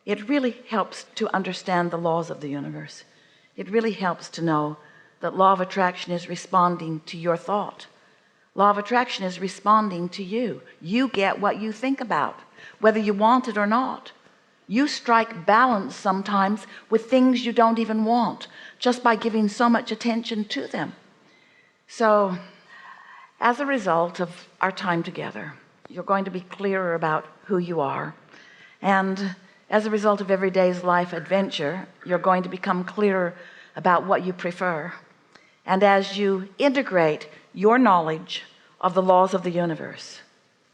It really helps to understand the laws of the universe. It really helps to know that law of attraction is responding to your thought. Law of attraction is responding to you. You get what you think about, whether you want it or not. You strike balance sometimes with things you don't even want, just by giving so much attention to them. So as a result of our time together, you're going to be clearer about who you are. And as a result of every day's life adventure, you're going to become clearer about what you prefer. And as you integrate your knowledge of the laws of the universe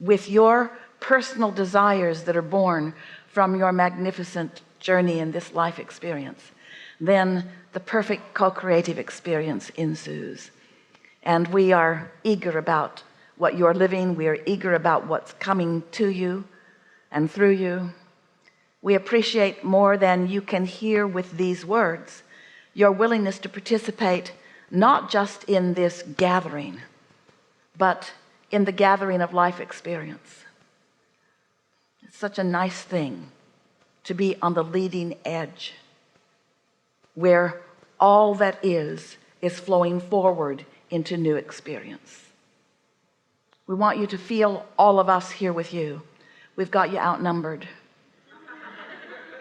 with your personal desires that are born from your magnificent journey in this life experience, then the perfect co-creative experience ensues. And we are eager about what you're living. We are eager about what's coming to you and through you. We appreciate more than you can hear with these words your willingness to participate, not just in this gathering, but in the gathering of life experience. It's such a nice thing to be on the leading edge, where all that is flowing forward into new experience. We want you to feel all of us here with you. We've got you outnumbered.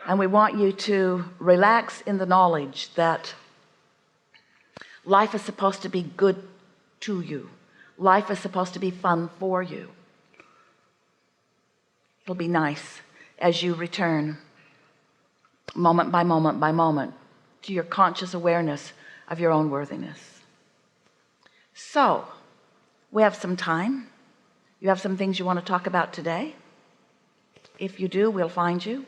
And we want you to relax in the knowledge that life is supposed to be good to you. Life is supposed to be fun for you. It'll be nice as you return moment by moment by moment to your conscious awareness of your own worthiness. So we have some time. You have some things you want to talk about today. If you do, we'll find you.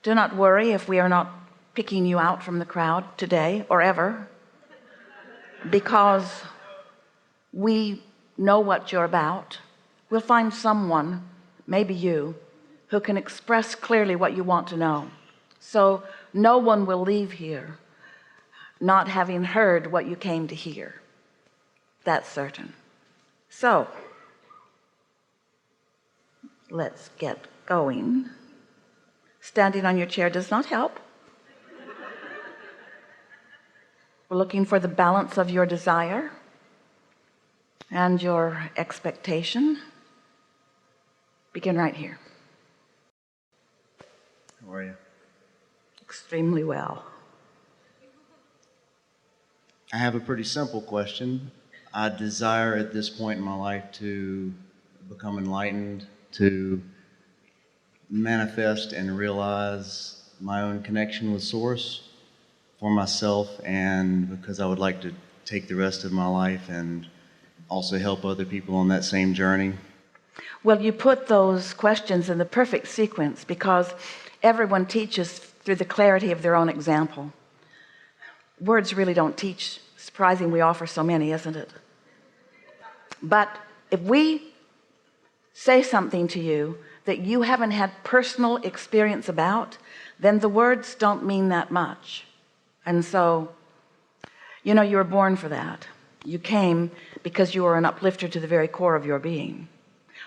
Do not worry if we are not picking you out from the crowd today or ever, because we know what you're about. We'll find someone, maybe you, who can express clearly what you want to know. So no one will leave here not having heard what you came to hear. That's certain. So let's get going. Standing on your chair does not help. We're looking for the balance of your desire and your expectation. Begin right here. How are you? Extremely well. I have a pretty simple question. I desire at this point in my life to become enlightened, to manifest and realize my own connection with Source for myself, and because I would like to take the rest of my life and also help other people on that same journey. Well, you put those questions in the perfect sequence, because everyone teaches through the clarity of their own example. Words really don't teach. Surprising we offer so many, isn't it? But if we say something to you that you haven't had personal experience about, then the words don't mean that much. And so, you know, you were born for that. You came because you are an uplifter to the very core of your being.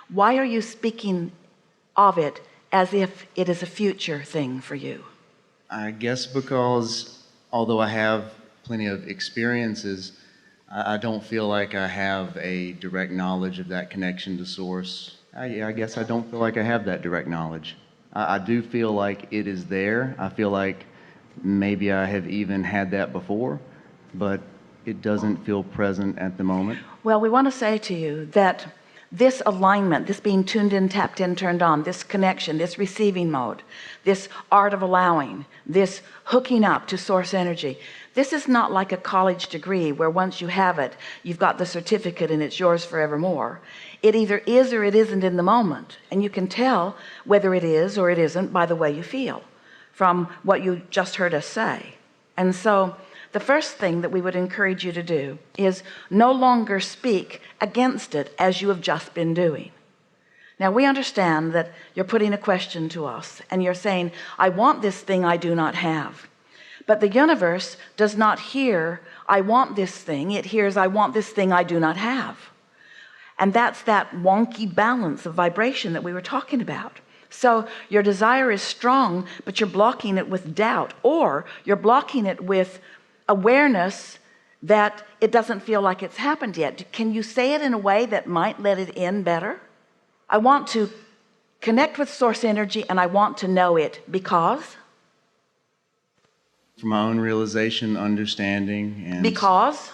Why are you speaking of it as if it is a future thing for you? I guess because although I have plenty of experiences, I don't feel like I have a direct knowledge of that connection to Source. I guess I don't feel like I have that direct knowledge. I do feel like it is there. I feel like maybe I have even had that before, but it doesn't feel present at the moment. Well, we want to say to you that this alignment, this being tuned in, tapped in, turned on, this connection, this receiving mode, this art of allowing, this hooking up to Source energy, this is not like a college degree where once you have it, you've got the certificate and it's yours forevermore. It either is or it isn't in the moment, and you can tell whether it is or it isn't by the way you feel from what you just heard us say. And so the first thing that we would encourage you to do is no longer speak against it as you have just been doing. Now, we understand that you're putting a question to us and you're saying, I want this thing I do not have. But the universe does not hear, I want this thing. It hears, I want this thing I do not have. And that's that wonky balance of vibration that we were talking about. So your desire is strong, but you're blocking it with doubt, or you're blocking it with awareness that it doesn't feel like it's happened yet. Can you say it in a way that might let it in better? I want to connect with source energy, and I want to know it because For my own realization, understanding, and because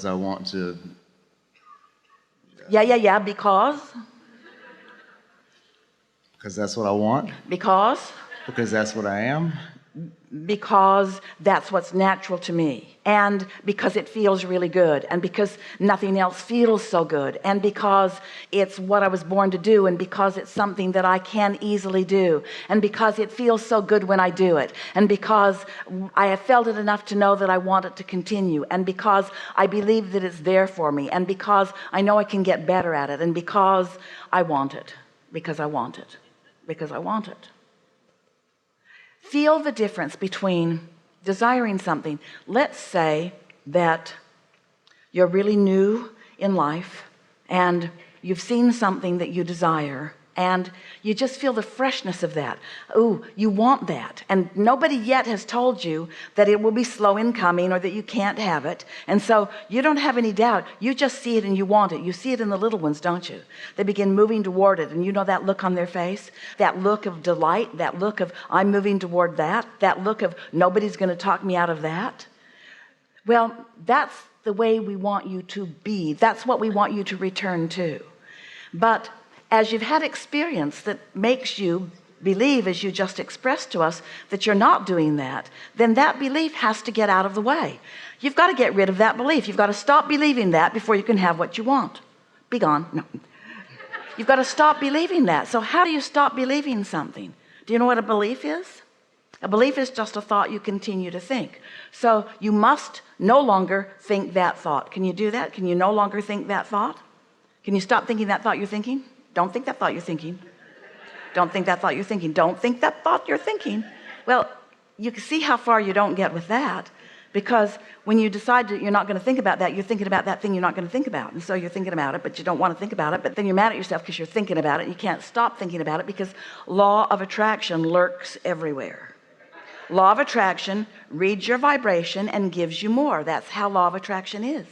I want to. Because that's what I want. Because That's what I am. because that's what's natural to me, and because it feels really good, and because nothing else feels so good, and because it's what I was born to do, and because it's something that I can easily do, and because it feels so good when I do it, and because I have felt it enough to know that I want it to continue, and because I believe that it's there for me, and because I know I can get better at it, and because I want it, because I want it, because I want it. Feel the difference between desiring something. Let's say that you're really new in life and you've seen something that you desire, and you just feel the freshness of that. Ooh, you want that, and nobody yet has told you that it will be slow in coming or that you can't have it, and so you don't have any doubt. You just see it and you want it. You see it in the little ones, don't you? They begin moving toward it, and you know that look on their face, that look of delight, that look of I'm moving toward that, that look of nobody's going to talk me out of that. Well, that's the way we want you to be. That's what we want you to return to. But as you've had experience that makes you believe, as you just expressed to us, that you're not doing that, then that belief has to get out of the way. You've got to get rid of that belief. You've got to stop believing that before you can have what you want. Be gone. No. You've got to stop believing that. So how do you stop believing something? Do you know what a belief is? A belief is just a thought you continue to think. So you must no longer think that thought. Can you do that? Can you no longer think that thought? Can you stop thinking that thought you're thinking? Don't think that thought you're thinking. Don't think that thought you're thinking. Don't think that thought you're thinking. Well, you can see how far you don't get with that, because when you decide that you're not going to think about that, you're thinking about that thing you're not going to think about, and so you're thinking about it, but you don't want to think about it, but then you're mad at yourself because you're thinking about it, and you can't stop thinking about it because law of attraction lurks everywhere. Law of attraction reads your vibration and gives you more. That's how law of attraction is,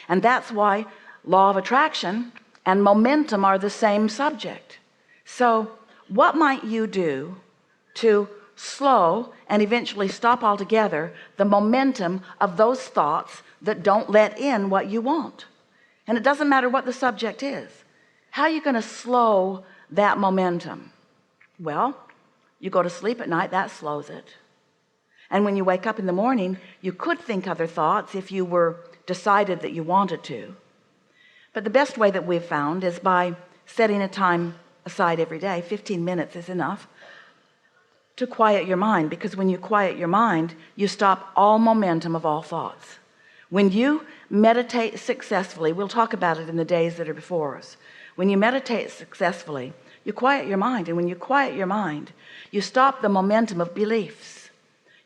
and that's why law of attraction and momentum are the same subject. So what might you do to slow and eventually stop altogether the momentum of those thoughts that don't let in what you want? And it doesn't matter what the subject is. How are you going to slow that momentum? Well, you go to sleep at night, that slows it. And when you wake up in the morning, you could think other thoughts if you were decided that you wanted to. But the best way that we've found is by setting a time aside every day. 15 minutes is enough to quiet your mind, because when you quiet your mind, you stop all momentum of all thoughts. When you meditate successfully, we'll talk about it in the days that are before us. When you meditate successfully, you quiet your mind, and when you quiet your mind, you stop the momentum of beliefs.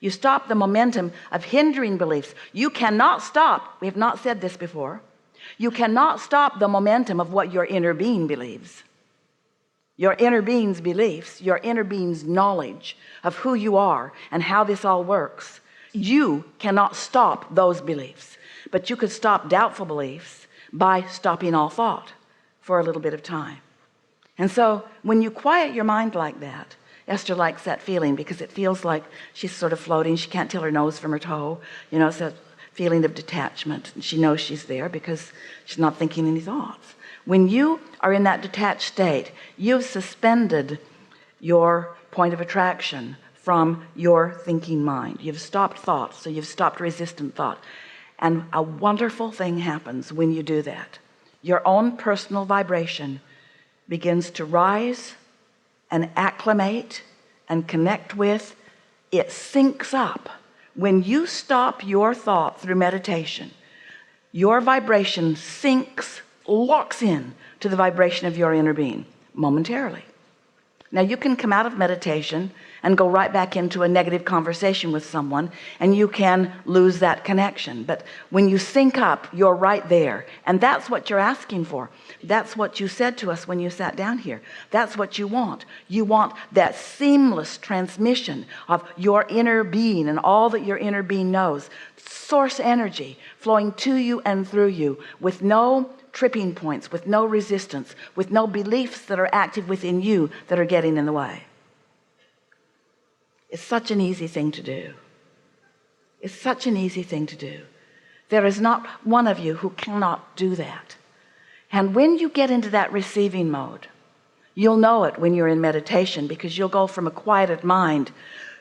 You stop the momentum of hindering beliefs. You cannot stop, we have not said this before, you cannot stop the momentum of what your inner being believes. Your inner being's beliefs, your inner being's knowledge of who you are and how this all works. You cannot stop those beliefs, but you could stop doubtful beliefs by stopping all thought for a little bit of time. And so when you quiet your mind like that, Esther likes that feeling because it feels like she's sort of floating. She can't tell her nose from her toe. You know, it's a feeling of detachment. And she knows she's there because she's not thinking any thoughts. When you are in that detached state, you've suspended your point of attraction from your thinking mind. You've stopped thought, so you've stopped resistant thought. And a wonderful thing happens when you do that. Your own personal vibration begins to rise and acclimate and connect with. It syncs up. When you stop your thought through meditation, your vibration syncs, locks in to the vibration of your inner being momentarily. Now you can come out of meditation and go right back into a negative conversation with someone, and you can lose that connection. But when you sync up, you're right there. And that's what you're asking for. That's what you said to us when you sat down here. That's what you want. You want that seamless transmission of your inner being and all that your inner being knows. Source energy flowing to you and through you with no tripping points, with no resistance, with no beliefs that are active within you that are getting in the way. It's such an easy thing to do. It's such an easy thing to do. There is not one of you who cannot do that. And when you get into that receiving mode, you'll know it when you're in meditation, because you'll go from a quieted mind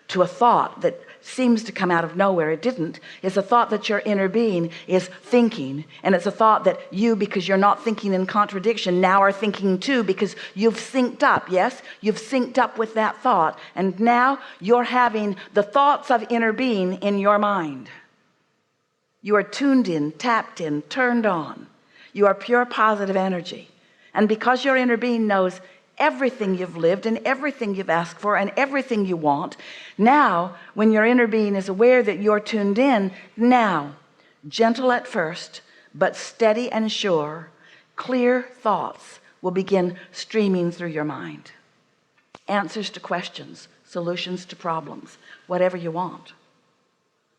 to a thought that seems to come out of nowhere. It didn't. It's a thought that your inner being is thinking, and it's a thought that you, because you're not thinking in contradiction, now are thinking too, because you've synced up. Yes, you've synced up with that thought, and now you're having the thoughts of inner being in your mind. You are tuned in, tapped in, turned on. You are pure positive energy, and because your inner being knows everything you've lived and everything you've asked for and everything you want, now when your inner being is aware that you're tuned in, now gentle at first but steady and sure, clear thoughts will begin streaming through your mind. Answers to questions, solutions to problems, whatever you want.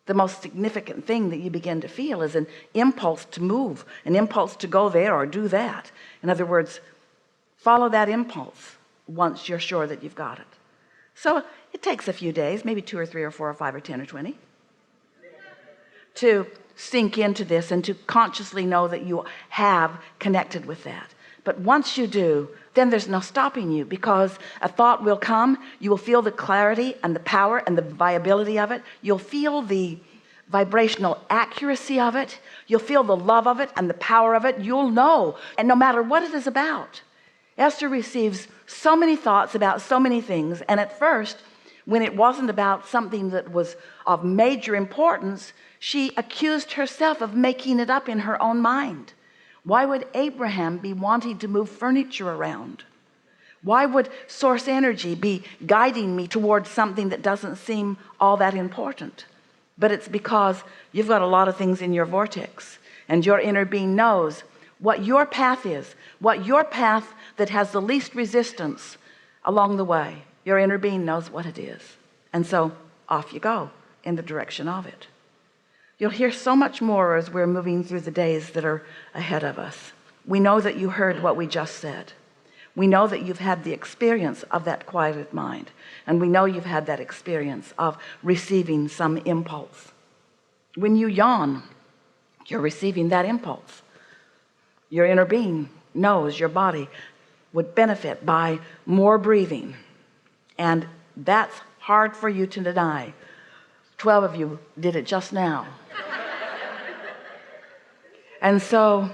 The most significant thing that you begin to feel is an impulse to move, an impulse to go there or do that. In other words, follow that impulse once you're sure that you've got it. So it takes a few days, maybe 2 or 3 or 4 or 5 or 10 or 20, to sink into this and to consciously know that you have connected with that. But once you do, then there's no stopping you, because a thought will come. You will feel the clarity and the power and the viability of it. You'll feel the vibrational accuracy of it. You'll feel the love of it and the power of it. You'll know, and no matter what it is about. Esther receives so many thoughts about so many things, and at first, when it wasn't about something that was of major importance, she accused herself of making it up in her own mind. Why would Abraham be wanting to move furniture around? Why would source energy be guiding me towards something that doesn't seem all that important? But it's because you've got a lot of things in your vortex, and your inner being knows what your path is, what your path that has the least resistance along the way. Your inner being knows what it is, and so off you go in the direction of it. You'll hear so much more as we're moving through the days that are ahead of us. We know that you heard what we just said. We know that you've had the experience of that quieted mind, and we know you've had that experience of receiving some impulse. When you yawn, you're receiving that impulse. Your inner being knows your body would benefit by more breathing, and that's hard for you to deny. 12 of you did it just now. And so